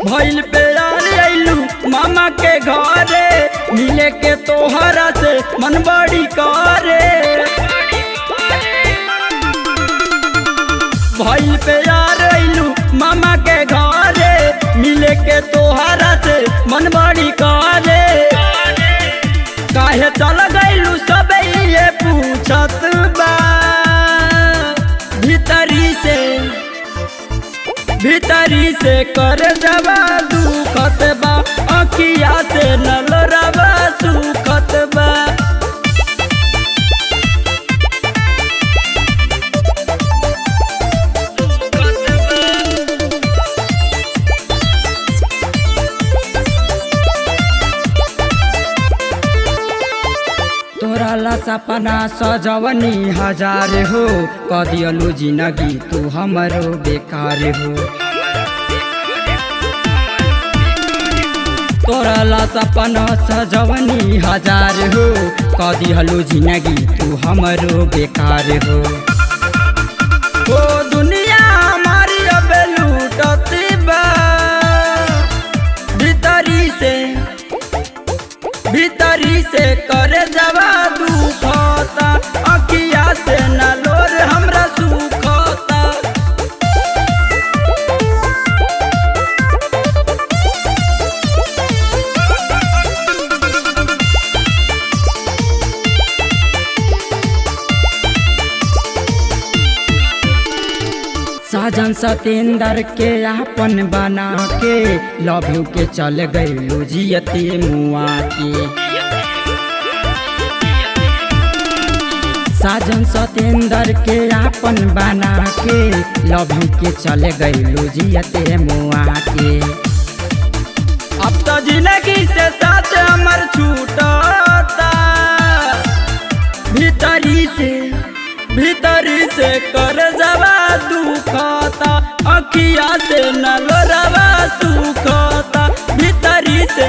भइल प्यार आइलू मामा के घरे, मिले के तोहरा से मन बड़ी करे। भइल प्यार आइलू मामा के घरे, मिले के तोहरा से मन बड़ी करे। काहे चल गइलू सब ये पूछत बा, भीतरी से कर जवा दुखत बा, अखिया से नलरवा सुखत बा। तोरा ला सपना सजवनी हजार हो, कदियलू जिंदगी तू हमरो बेकार हो। तोरा ला सपना सजवनी हजार हो, कदियलू जिंदगी तू हमरो बेकार हो। ओ दुनिया हमारी अब लूटत बा, भीतरी से करे जवा दुखता, अखिया से न लोर हमरा सुखता। साजन सतेंद्र के आपन बना के, लव यू के चल गइलू जियते मुआ के। साजन सतेंद्र के आपन बना के, लव यू के चल गइलू जियते मुआ के। अब तो जिंदगी से साथ हमर छूटता, भीतरी से कर जवा दुखता, अखिया से न लोरवा सुखता। भीतरी से